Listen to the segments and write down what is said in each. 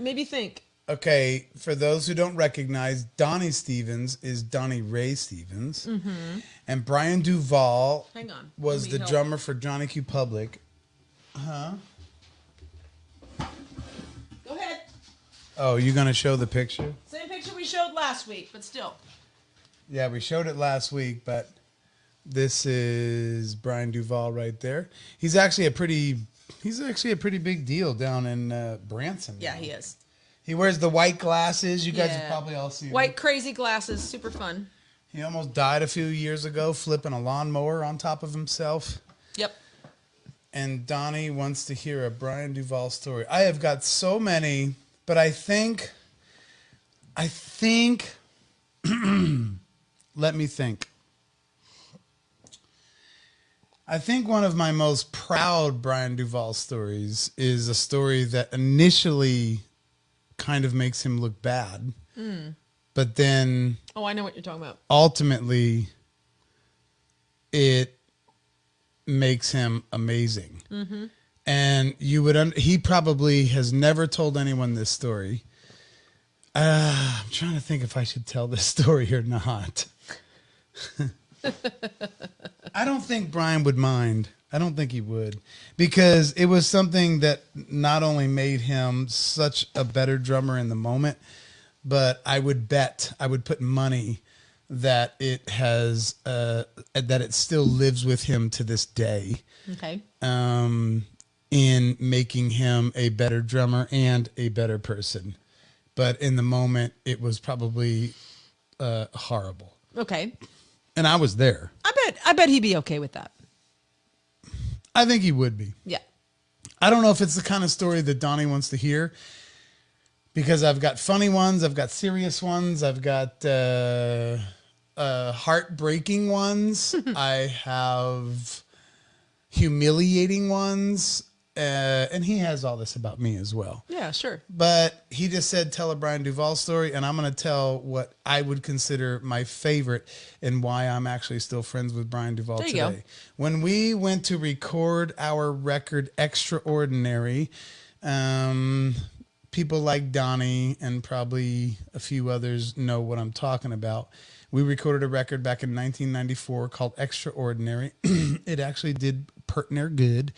Maybe think. Okay, for those who don't recognize, Donnie Stevens is Donnie Ray Stevens. Mm-hmm. And Brian Duvall was the drummer for Johnny Q. Public. Huh? Go ahead. Oh, you going to show the picture? Same picture we showed last week, but still. Yeah, we showed it last week, but this is Brian Duvall right there. He's actually a pretty big deal down in Branson. Yeah, he is. He wears the white glasses. You guys have probably all seen white crazy glasses. Super fun. He almost died a few years ago flipping a lawnmower on top of himself. Yep. And Donnie wants to hear a Brian Duvall story. I have got so many, but I think let me think. I think one of my most proud Brian Duvall stories is a story that initially kind of makes him look bad. But then... Oh, I know what you're talking about. Ultimately, it makes him amazing. Mm-hmm. And you would... he probably has never told anyone this story. I'm trying to think if I should tell this story or not. I don't think Brian would mind. I don't think he would. Because it was something that not only made him such a better drummer in the moment, but I would put money that it has, that it still lives with him to this day. Okay. In making him a better drummer and a better person. But in the moment, it was probably horrible. Okay. And I was there. I bet he'd be okay with that. I think he would be. Yeah. I don't know if it's the kind of story that Donnie wants to hear, because I've got funny ones, I've got serious ones, I've got heartbreaking ones, I have humiliating ones, and he has all this about me as well. Yeah, sure. But he just said, tell a Brian Duvall story, and I'm going to tell what I would consider my favorite and why I'm actually still friends with Brian Duvall today. Go. When we went to record our record Extraordinary, people like Donnie and probably a few others know what I'm talking about. We recorded a record back in 1994 called Extraordinary. It actually did pert near good.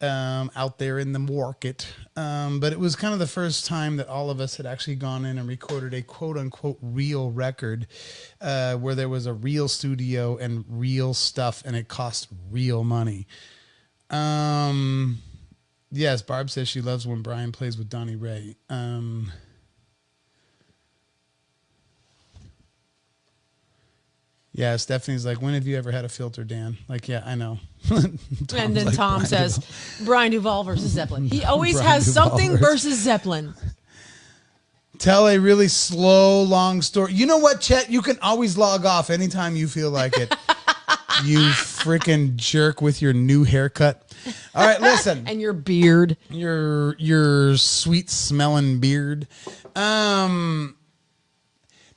Out there in the market. But it was kind of the first time that all of us had actually gone in and recorded a quote-unquote real record where there was a real studio and real stuff, and it cost real money. Yes, Barb says she loves when Brian plays with Donnie Ray. Yeah, Stephanie's like, when have you ever had a filter, Dan? Like, yeah, I know. And then like, Tom says, Brian Duvall versus Zeppelin. He always has something versus Zeppelin. Tell a really slow, long story. You know what, Chet? You can always log off anytime you feel like it. You freaking jerk with your new haircut. All right, listen. And your beard. Your sweet-smelling beard.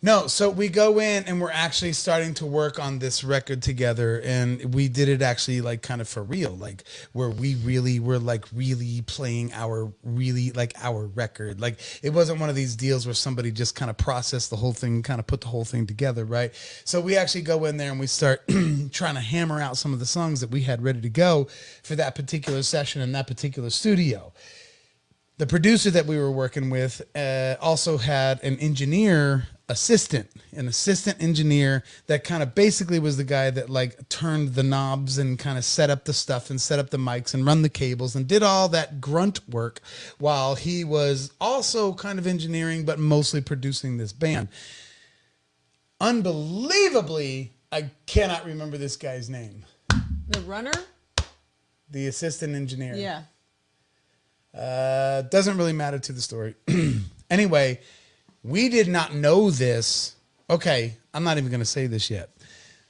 No, so we go in and we're actually starting to work on this record together, and we did it actually like kind of for real, like where we really were like really playing our record. Like it wasn't one of these deals where somebody just kind of processed the whole thing, kind of put the whole thing together, right? So we actually go in there and we start trying to hammer out some of the songs that we had ready to go for that particular session in that particular studio. The producer that we were working with also had an assistant engineer that kind of basically was the guy that like turned the knobs and kind of set up the stuff and set up the mics and run the cables and did all that grunt work while he was also kind of engineering but mostly producing this band. Unbelievably, I cannot remember this guy's name. The runner? The assistant engineer. Yeah. Doesn't really matter to the story. Anyway, we did not know this. Okay, I'm not even going to say this yet.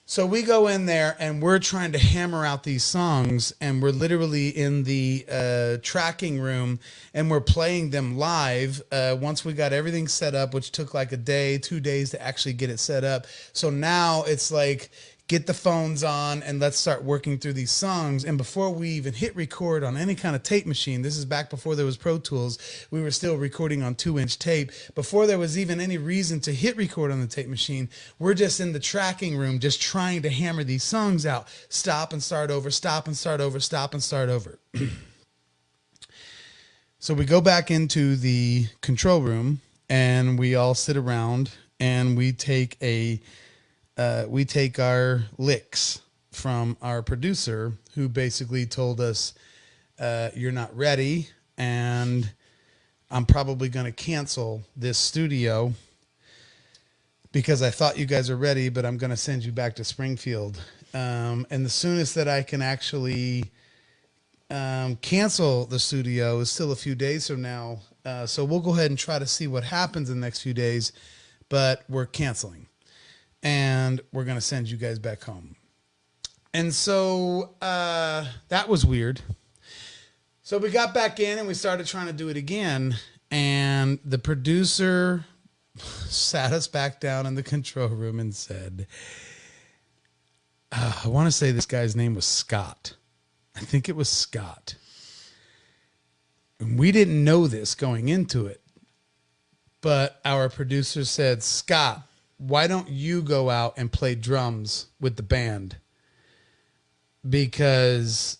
So we go in there and we're trying to hammer out these songs, and we're literally in the tracking room and we're playing them live once we got everything set up, which took like a day, 2 days to actually get it set up. So now it's like get the phones on, and let's start working through these songs. And before we even hit record on any kind of tape machine, this is back before there was Pro Tools, we were still recording on 2-inch tape. Before there was even any reason to hit record on the tape machine, we're just in the tracking room just trying to hammer these songs out. Stop and start over, stop and start over, stop and start over. So we go back into the control room, and we all sit around, and we take our licks from our producer, who basically told us, you're not ready, and I'm probably going to cancel this studio because I thought you guys are ready, but I'm going to send you back to Springfield. And the soonest that I can actually cancel the studio is still a few days from now. So we'll go ahead and try to see what happens in the next few days, but we're canceling. And we're going to send you guys back home. And so that was weird. So we got back in and we started trying to do it again. And the producer sat us back down in the control room and said, I want to say this guy's name was Scott. I think it was Scott. And we didn't know this going into it. But our producer said, Scott, why don't you go out and play drums with the band? Because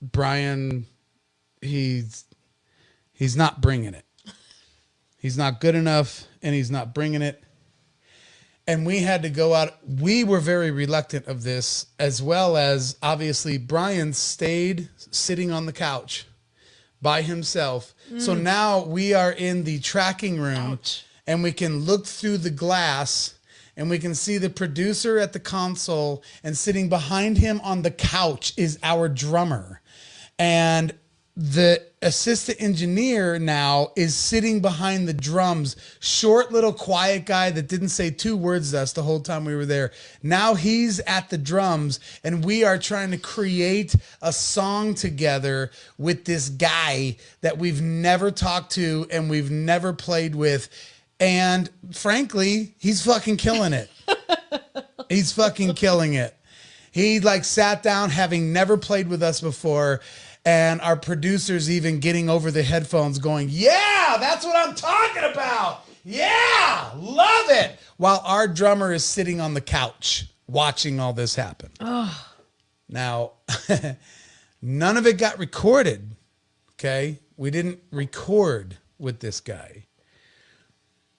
Brian, he's not bringing it. He's not good enough, and he's not bringing it. And we had to go out. We were very reluctant of this, as well as, obviously, Brian stayed sitting on the couch by himself. So now we are in the tracking room. Ouch. And we can look through the glass, and we can see the producer at the console, and sitting behind him on the couch is our drummer. And the assistant engineer now is sitting behind the drums, short little quiet guy that didn't say 2 words to us the whole time we were there. Now he's at the drums, and we are trying to create a song together with this guy that we've never talked to and we've never played with. And frankly, he's fucking killing it. He's fucking killing it. He like sat down having never played with us before. And our producer's even getting over the headphones going, yeah, that's what I'm talking about. Yeah, love it. While our drummer is sitting on the couch watching all this happen. Oh. Now, none of it got recorded. Okay. We didn't record with this guy.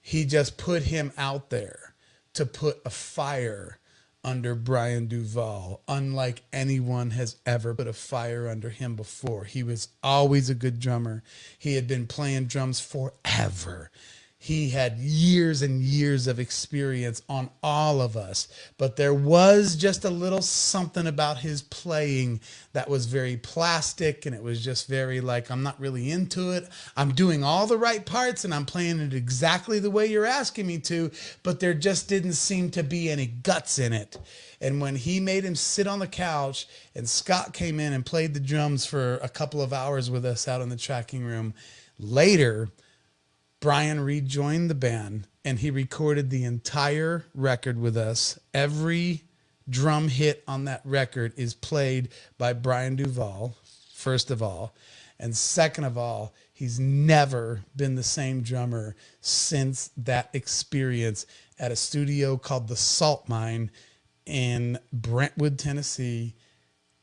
He just put him out there to put a fire under Brian Duvall, unlike anyone has ever put a fire under him before. He was always a good drummer. He had been playing drums forever. He had years and years of experience on all of us, but there was just a little something about his playing that was very plastic, and it was just very like, I'm not really into it. I'm doing all the right parts, and I'm playing it exactly the way you're asking me to, but there just didn't seem to be any guts in it. And when he made him sit on the couch, and Scott came in and played the drums for a couple of hours with us out in the tracking room, later, Brian rejoined the band, and he recorded the entire record with us. Every drum hit on that record is played by Brian Duvall, first of all. And second of all, he's never been the same drummer since that experience at a studio called the Salt Mine in Brentwood, Tennessee,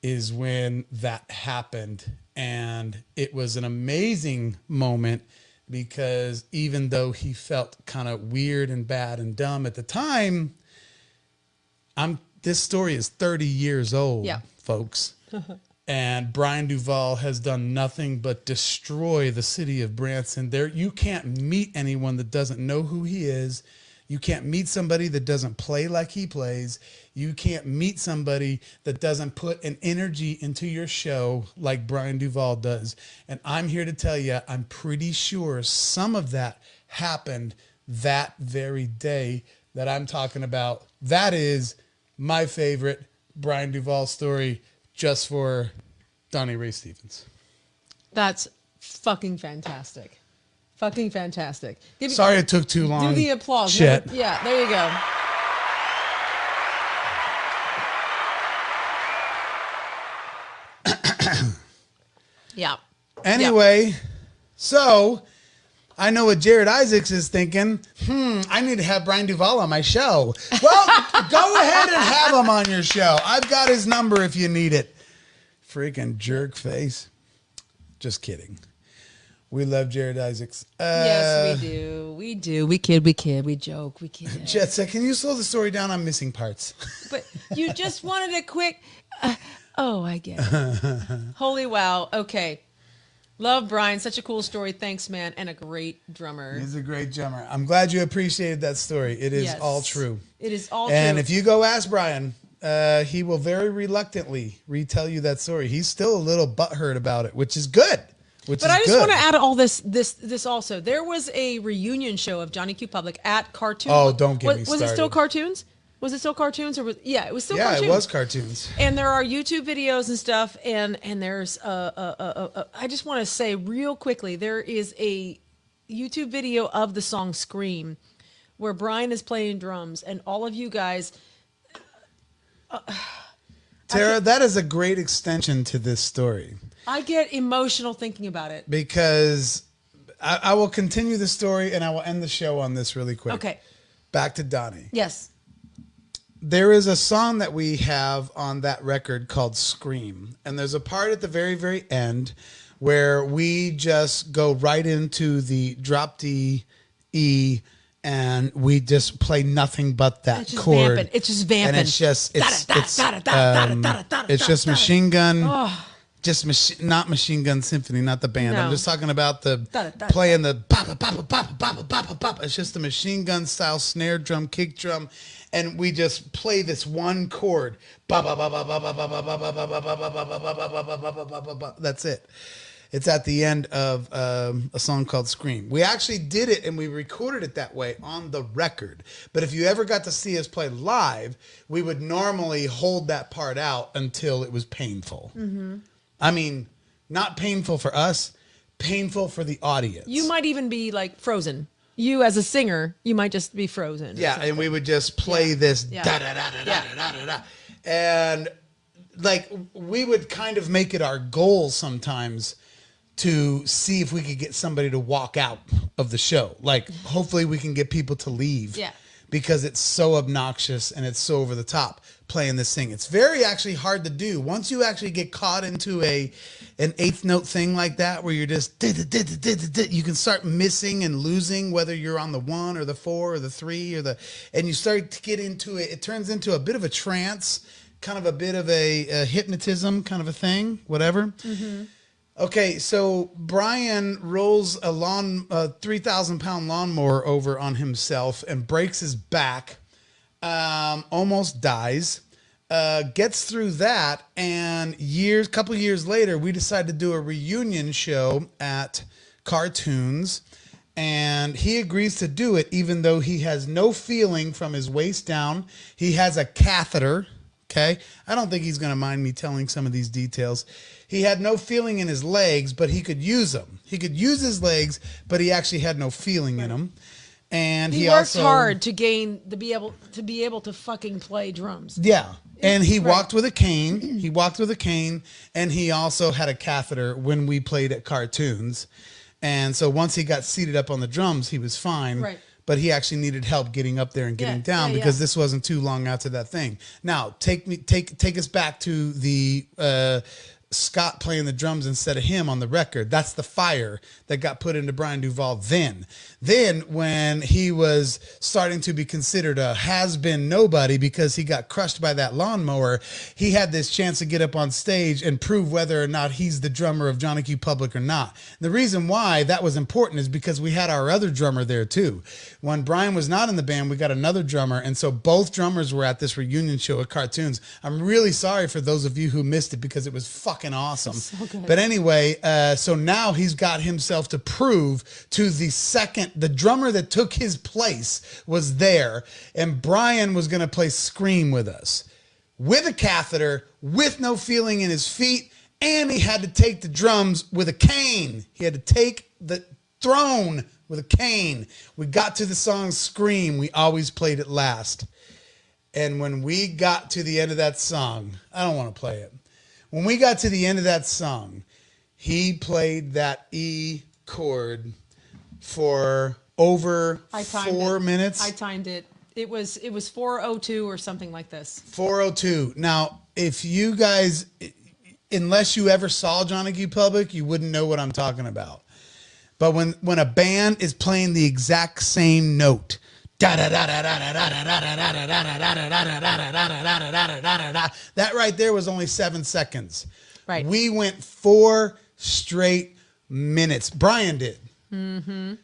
is when that happened. And it was an amazing moment, because even though he felt kind of weird and bad and dumb at the time, this story is 30 years old, folks. And Brian Duvall has done nothing but destroy the city of Branson. You can't meet anyone that doesn't know who he is. You can't meet somebody that doesn't play like he plays. You can't meet somebody that doesn't put an energy into your show like Brian Duvall does. And I'm here to tell you, I'm pretty sure some of that happened that very day that I'm talking about. That is my favorite Brian Duvall story, just for Donnie Ray Stevens. That's fucking fantastic. Fucking fantastic. Sorry it took too long. Do the applause. Shit. Yeah, there you go. Yeah. Anyway, so I know what Jared Isaacs is thinking. I need to have Brian Duvall on my show. Well, go ahead and have him on your show. I've got his number if you need it. Freaking jerk face. Just kidding. We love Jared Isaacs. Yes, we do. We do. We kid. We joke. We kid. Jet Set, can you slow the story down? I'm missing parts. But you just wanted a quick... I get it. Holy wow. Okay. Love Brian. Such a cool story. Thanks, man. And a great drummer. He's a great drummer. I'm glad you appreciated that story. It is all true. It is all true. And if you go ask Brian, he will very reluctantly retell you that story. He's still a little butthurt about it, which is good. But I just want to add all this also. There was a reunion show of Johnny Q. Public at Cartoons. Oh, don't get me started. Was it still Cartoons? Was it still Cartoons? It was still Cartoons. Yeah, it was Cartoons. And there are YouTube videos and stuff. And there's I just want to say real quickly, there is a YouTube video of the song Scream where Brian is playing drums and all of you guys. Tara, that is a great extension to this story. I get emotional thinking about it. Because I will continue the story and I will end the show on this really quick. Okay. Back to Donnie. Yes. There is a song that we have on that record called Scream. And there's a part at the very, very end where we just go right into the drop D, E, and we just play nothing but that chord. Vamping. It's just vamping. And it's just Machine Gun. Oh. Not Machine Gun Symphony, not the band. No. I'm just talking about the playing the bop, bop, bop, bop, bop, bop. It's just the Machine Gun style snare drum, kick drum, and we just play this one chord. That's it. It's at the end of a song called Scream. We actually did it and we recorded it that way on the record. But if you ever got to see us play live, we would normally hold that part out until it was painful. Mm-hmm. I mean, not painful for us, painful for the audience. You might even be like frozen. You as a singer, you might just be frozen. Yeah, and we would just play this da da da da da da da da. And like we would kind of make it our goal sometimes to see if we could get somebody to walk out of the show. Like hopefully we can get people to leave. Yeah. Because it's so obnoxious and it's so over the top playing this thing. It's very actually hard to do. Once you actually get caught into an eighth note thing like that, where you're just, you can start missing and losing, whether you're on the 1 or the 4 or the 3 and you start to get into it. It turns into a bit of a trance, kind of a bit of a hypnotism kind of a thing, whatever. Mm-hmm. Okay, so Brian rolls a 3,000-pound lawnmower over on himself and breaks his back, almost dies, gets through that, and couple years later, we decide to do a reunion show at Cartoons, and he agrees to do it even though he has no feeling from his waist down. He has a catheter. Okay, I don't think he's going to mind me telling some of these details. He had no feeling in his legs, but he could use them. He could use his legs, but he actually had no feeling in them. And he worked also hard to be able to fucking play drums. Yeah, and he walked with a cane. He walked with a cane, and he also had a catheter when we played at Cartoons. And so once he got seated up on the drums, he was fine. Right. But he actually needed help getting up there and getting down because this wasn't too long after that thing. Now, take us back to the Scott playing the drums instead of him on the record. That's the fire that got put into Brian Duvall then. Then when he was starting to be considered a has-been nobody because he got crushed by that lawnmower, he had this chance to get up on stage and prove whether or not he's the drummer of Johnny Q. Public or not. The reason why that was important is because we had our other drummer there too. When Brian was not in the band, we got another drummer, and so both drummers were at this reunion show at Cartoons. I'm really sorry for those of you who missed it because it was fucking awesome. So good. But anyway, so now he's got himself to prove to the drummer that took his place was there, and Brian was going to play Scream with us with a catheter, with no feeling in his feet, and he had to take the drums with a cane. He had to take the throne with a cane. We got to the song Scream. We always played it last. And when we got to the end of that song, I don't want to play it. When we got to the end of that song, He played that E chord for over 4 minutes. I timed it. It was 4:02 or something like this. 4:02. Now, if you guys, unless you ever saw Johnny Q Public, you wouldn't know what I'm talking about. But when a band is playing the exact same note, that right there was only 7 seconds. Right. We went 4 straight minutes. Brian did.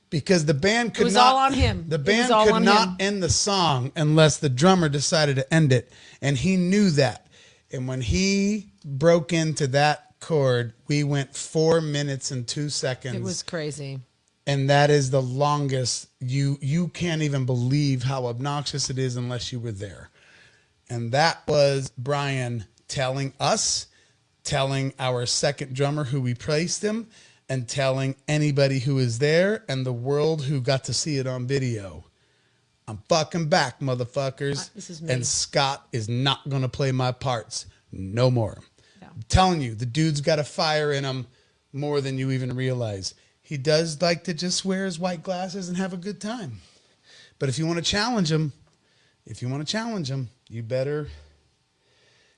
Because the band could not. It was all on him. The band could not end the song unless the drummer decided to end it, and he knew that. And when he broke into that chord, we went 4 minutes and 2 seconds. It was crazy. And that is the longest. You can't even believe how obnoxious it is unless you were there. And that was Brian telling us, telling our second drummer who replaced him, and telling anybody who was there and the world who got to see it on video, I'm fucking back, motherfuckers. This is me. And Scott is not going to play my parts no more. No. I'm telling you, the dude's got a fire in him more than you even realize. He does like to just wear his white glasses and have a good time. But if you want to challenge him, you better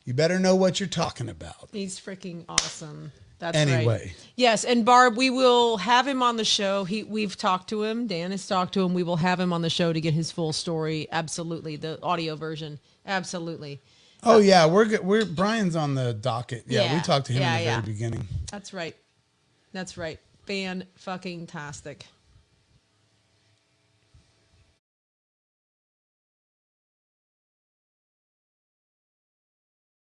know what you're talking about. He's freaking awesome. That's anyway. Right. Yes, and Barb, we will have him on the show. We've talked to him. Dan has talked to him. We will have him on the show to get his full story. Absolutely, the audio version. Absolutely. Oh yeah, we're Brian's on the docket. Yeah, we talked to him in the very beginning. That's right. Fan fucking tastic.